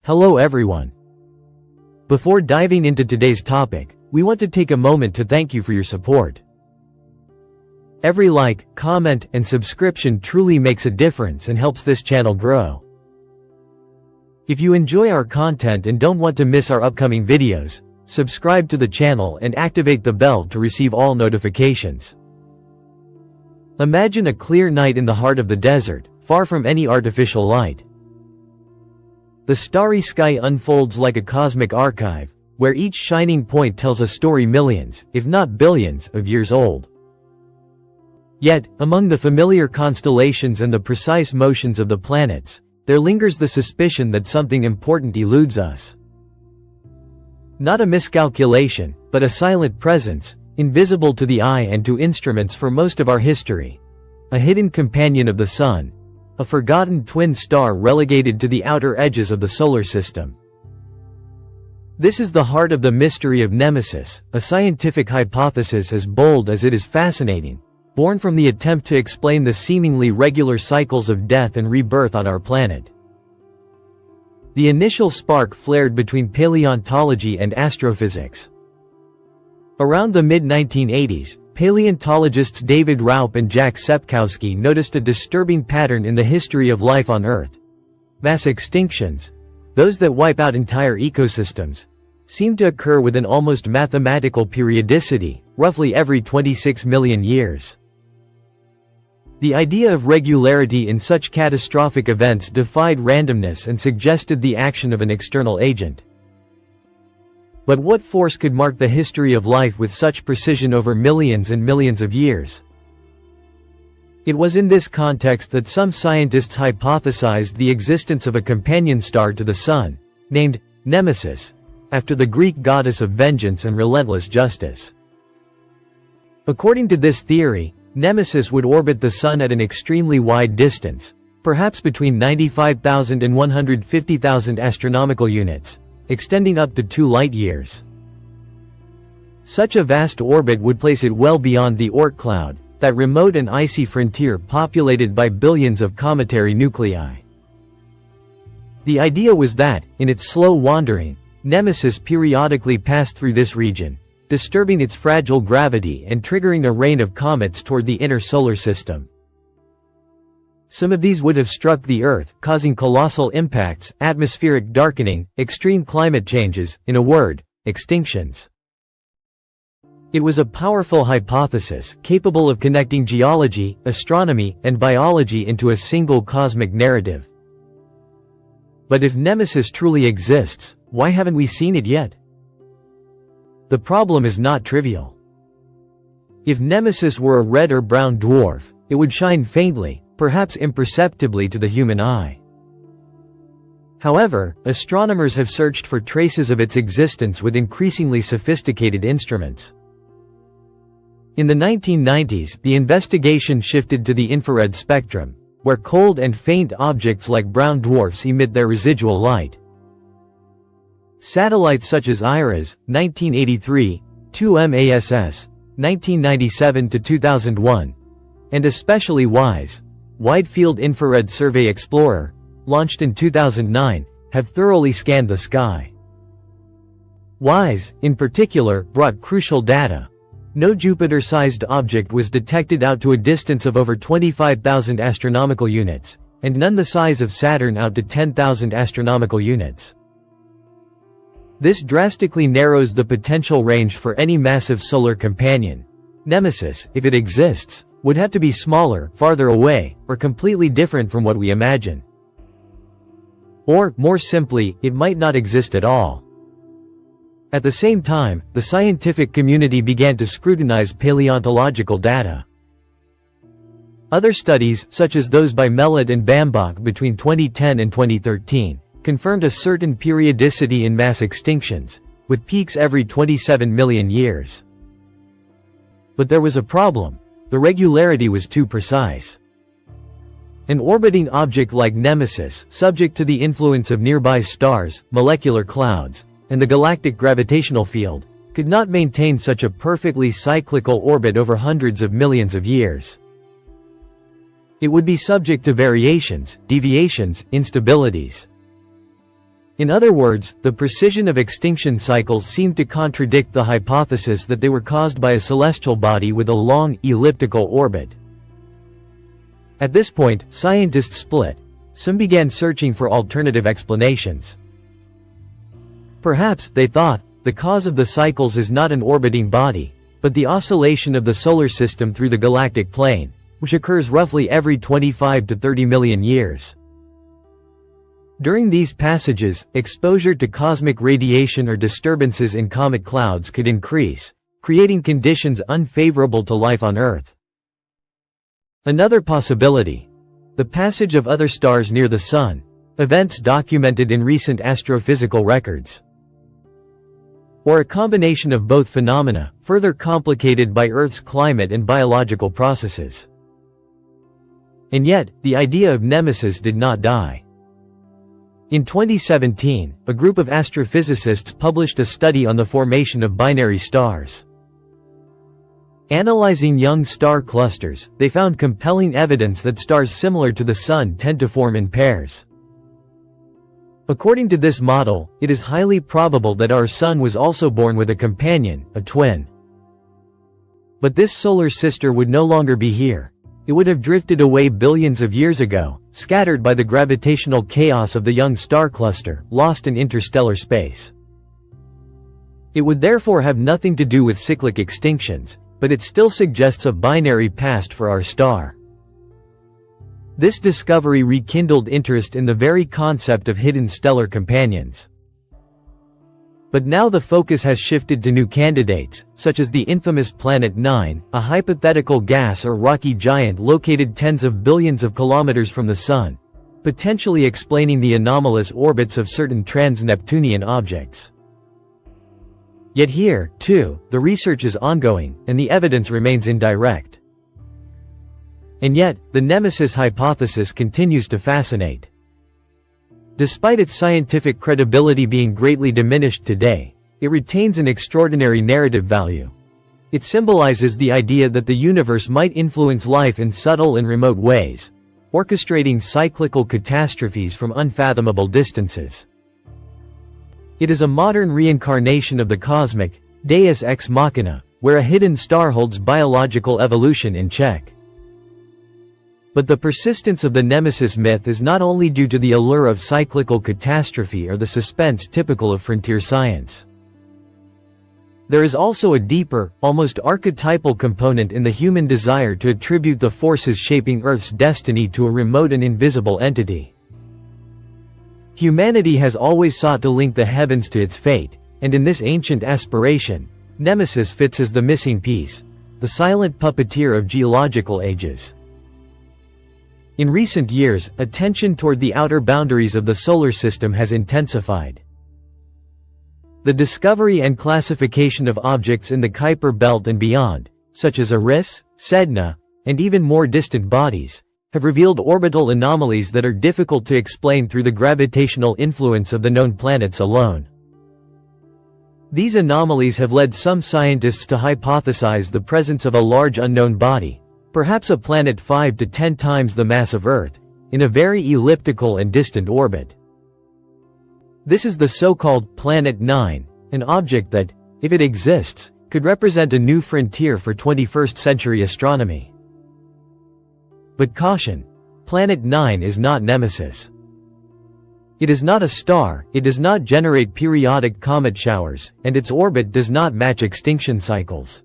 Hello everyone. Before diving into today's topic, we want to take a moment to thank you for your support. Every like, comment, and subscription truly makes a difference and helps this channel grow. If you enjoy our content and don't want to miss our upcoming videos, subscribe to the channel and activate the bell to receive all notifications. Imagine a clear night in the heart of the desert, far from any artificial light. The starry sky unfolds like a cosmic archive, where each shining point tells a story millions, if not billions, of years old. Yet, among the familiar constellations and the precise motions of the planets, there lingers the suspicion that something important eludes us. Not a miscalculation, but a silent presence, invisible to the eye and to instruments for most of our history. A hidden companion of the Sun. A forgotten twin star relegated to the outer edges of the solar system. This is the heart of the mystery of Nemesis, a scientific hypothesis as bold as it is fascinating, born from the attempt to explain the seemingly regular cycles of death and rebirth on our planet. The initial spark flared between paleontology and astrophysics. Around the mid-1980s, paleontologists David Raup and Jack Sepkowski noticed a disturbing pattern in the history of life on Earth. Mass extinctions, those that wipe out entire ecosystems, seem to occur with an almost mathematical periodicity, roughly every 26 million years. The idea of regularity in such catastrophic events defied randomness and suggested the action of an external agent. But what force could mark the history of life with such precision over millions and millions of years? It was in this context that some scientists hypothesized the existence of a companion star to the Sun, named Nemesis, after the Greek goddess of vengeance and relentless justice. According to this theory, Nemesis would orbit the Sun at an extremely wide distance, perhaps between 95,000 and 150,000 astronomical units, extending up to 2 light-years. Such a vast orbit would place it well beyond the Oort Cloud, that remote and icy frontier populated by billions of cometary nuclei. The idea was that, in its slow wandering, Nemesis periodically passed through this region, disturbing its fragile gravity and triggering a rain of comets toward the inner solar system. Some of these would have struck the Earth, causing colossal impacts, atmospheric darkening, extreme climate changes, in a word, extinctions. It was a powerful hypothesis, capable of connecting geology, astronomy, and biology into a single cosmic narrative. But if Nemesis truly exists, why haven't we seen it yet? The problem is not trivial. If Nemesis were a red or brown dwarf, it would shine faintly, perhaps imperceptibly to the human eye. However, astronomers have searched for traces of its existence with increasingly sophisticated instruments. In the 1990s, the investigation shifted to the infrared spectrum, where cold and faint objects like brown dwarfs emit their residual light. Satellites such as IRAS, 1983, 2MASS, 1997 to 2001, and especially WISE, Wide-Field Infrared Survey Explorer, launched in 2009, have thoroughly scanned the sky. WISE, in particular, brought crucial data. No Jupiter-sized object was detected out to a distance of over 25,000 astronomical units, and none the size of Saturn out to 10,000 astronomical units. This drastically narrows the potential range for any massive solar companion. Nemesis, if it exists, would have to be smaller, farther away, or completely different from what we imagine. Or, more simply, it might not exist at all. At the same time, the scientific community began to scrutinize paleontological data. Other studies, such as those by Mellett and Bambach between 2010 and 2013, confirmed a certain periodicity in mass extinctions, with peaks every 27 million years. But there was a problem. The regularity was too precise. An orbiting object like Nemesis, subject to the influence of nearby stars, molecular clouds, and the galactic gravitational field, could not maintain such a perfectly cyclical orbit over hundreds of millions of years. It would be subject to variations, deviations, instabilities. In other words, the precision of extinction cycles seemed to contradict the hypothesis that they were caused by a celestial body with a long, elliptical orbit. At this point, scientists split. Some began searching for alternative explanations. Perhaps, they thought, the cause of the cycles is not an orbiting body, but the oscillation of the solar system through the galactic plane, which occurs roughly every 25 to 30 million years. During these passages, exposure to cosmic radiation or disturbances in comet clouds could increase, creating conditions unfavorable to life on Earth. Another possibility: the passage of other stars near the Sun, events documented in recent astrophysical records. Or a combination of both phenomena, further complicated by Earth's climate and biological processes. And yet, the idea of Nemesis did not die. In 2017, a group of astrophysicists published a study on the formation of binary stars. Analyzing young star clusters, they found compelling evidence that stars similar to the Sun tend to form in pairs. According to this model, it is highly probable that our Sun was also born with a companion, a twin. But this solar sister would no longer be here. It would have drifted away billions of years ago, scattered by the gravitational chaos of the young star cluster, lost in interstellar space. It would therefore have nothing to do with cyclic extinctions, but it still suggests a binary past for our star. This discovery rekindled interest in the very concept of hidden stellar companions. But now the focus has shifted to new candidates, such as the infamous Planet 9, a hypothetical gas or rocky giant located tens of billions of kilometers from the Sun, potentially explaining the anomalous orbits of certain trans-Neptunian objects. Yet here, too, the research is ongoing, and the evidence remains indirect. And yet, the Nemesis hypothesis continues to fascinate. Despite its scientific credibility being greatly diminished today, it retains an extraordinary narrative value. It symbolizes the idea that the universe might influence life in subtle and remote ways, orchestrating cyclical catastrophes from unfathomable distances. It is a modern reincarnation of the cosmic deus ex machina, where a hidden star holds biological evolution in check. But the persistence of the Nemesis myth is not only due to the allure of cyclical catastrophe or the suspense typical of frontier science. There is also a deeper, almost archetypal component in the human desire to attribute the forces shaping Earth's destiny to a remote and invisible entity. Humanity has always sought to link the heavens to its fate, and in this ancient aspiration, Nemesis fits as the missing piece, the silent puppeteer of geological ages. In recent years, attention toward the outer boundaries of the solar system has intensified. The discovery and classification of objects in the Kuiper belt and beyond, such as Eris, Sedna, and even more distant bodies, have revealed orbital anomalies that are difficult to explain through the gravitational influence of the known planets alone. These anomalies have led some scientists to hypothesize the presence of a large unknown body, perhaps a planet 5 to 10 times the mass of Earth, in a very elliptical and distant orbit. This is the so-called Planet 9, an object that, if it exists, could represent a new frontier for 21st century astronomy. But caution, Planet 9 is not Nemesis. It is not a star, it does not generate periodic comet showers, and its orbit does not match extinction cycles.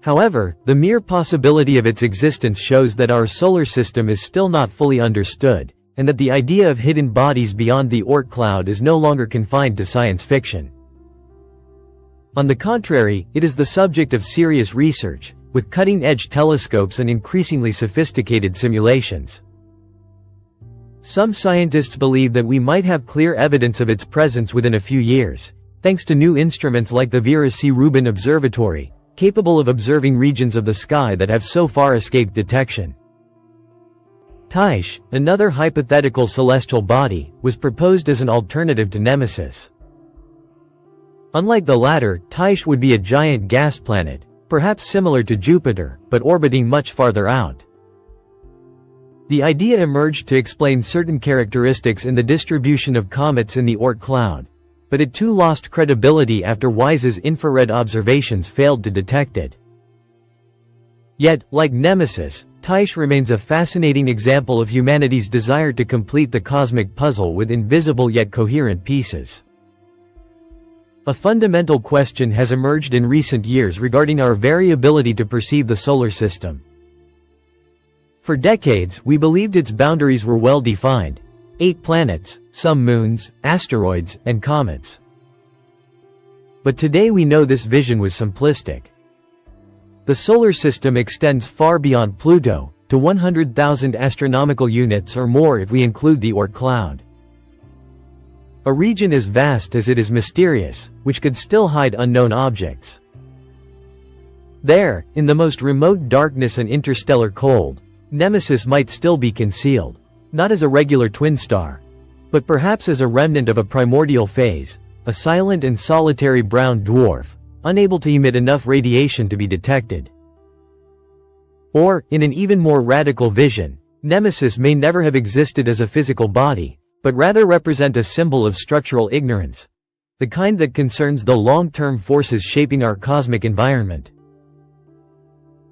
However, the mere possibility of its existence shows that our solar system is still not fully understood, and that the idea of hidden bodies beyond the Oort cloud is no longer confined to science fiction. On the contrary, it is the subject of serious research, with cutting-edge telescopes and increasingly sophisticated simulations. Some scientists believe that we might have clear evidence of its presence within a few years, thanks to new instruments like the Vera C. Rubin Observatory, capable of observing regions of the sky that have so far escaped detection. Tyche, another hypothetical celestial body, was proposed as an alternative to Nemesis. Unlike the latter, Tyche would be a giant gas planet, perhaps similar to Jupiter, but orbiting much farther out. The idea emerged to explain certain characteristics in the distribution of comets in the Oort Cloud, but it too lost credibility after WISE's infrared observations failed to detect it. Yet, like Nemesis, Tyche remains a fascinating example of humanity's desire to complete the cosmic puzzle with invisible yet coherent pieces. A fundamental question has emerged in recent years regarding our variability to perceive the solar system. For decades, we believed its boundaries were well defined: 8 planets, some moons, asteroids, and comets. But today we know this vision was simplistic. The solar system extends far beyond Pluto, to 100,000 astronomical units or more if we include the Oort Cloud. A region as vast as it is mysterious, which could still hide unknown objects. There, in the most remote darkness and interstellar cold, Nemesis might still be concealed, not as a regular twin star, but perhaps as a remnant of a primordial phase, a silent and solitary brown dwarf, unable to emit enough radiation to be detected. Or, in an even more radical vision, Nemesis may never have existed as a physical body, but rather represent a symbol of structural ignorance, the kind that concerns the long-term forces shaping our cosmic environment.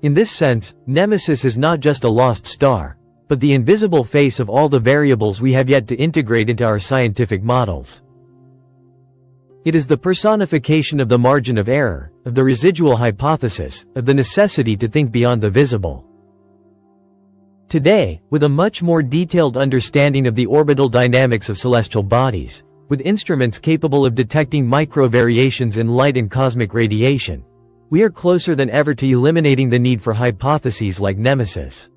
In this sense, Nemesis is not just a lost star, but the invisible face of all the variables we have yet to integrate into our scientific models. It is the personification of the margin of error, of the residual hypothesis, of the necessity to think beyond the visible. Today, with a much more detailed understanding of the orbital dynamics of celestial bodies, with instruments capable of detecting micro-variations in light and cosmic radiation, we are closer than ever to eliminating the need for hypotheses like Nemesis.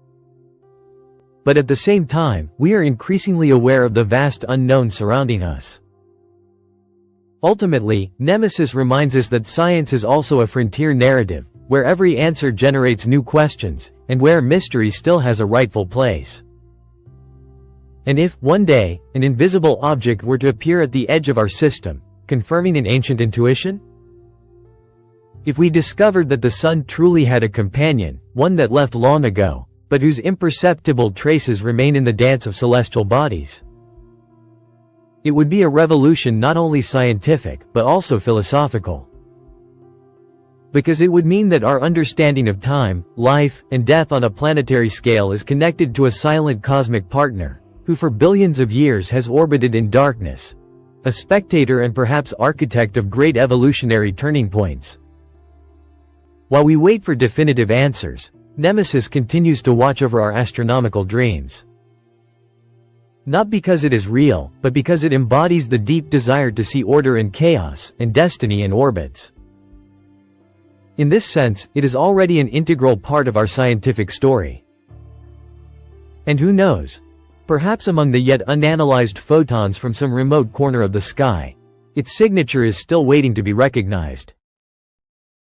But at the same time, we are increasingly aware of the vast unknown surrounding us. Ultimately, Nemesis reminds us that science is also a frontier narrative, where every answer generates new questions, and where mystery still has a rightful place. And if, one day, an invisible object were to appear at the edge of our system, confirming an ancient intuition? If we discovered that the sun truly had a companion, one that left long ago, but whose imperceptible traces remain in the dance of celestial bodies, it would be a revolution not only scientific, but also philosophical. Because it would mean that our understanding of time, life, and death on a planetary scale is connected to a silent cosmic partner, who for billions of years has orbited in darkness, a spectator and perhaps architect of great evolutionary turning points. While we wait for definitive answers, Nemesis continues to watch over our astronomical dreams. Not because it is real, but because it embodies the deep desire to see order in chaos, and destiny in orbits. In this sense, it is already an integral part of our scientific story. And who knows? Perhaps among the yet unanalyzed photons from some remote corner of the sky, its signature is still waiting to be recognized.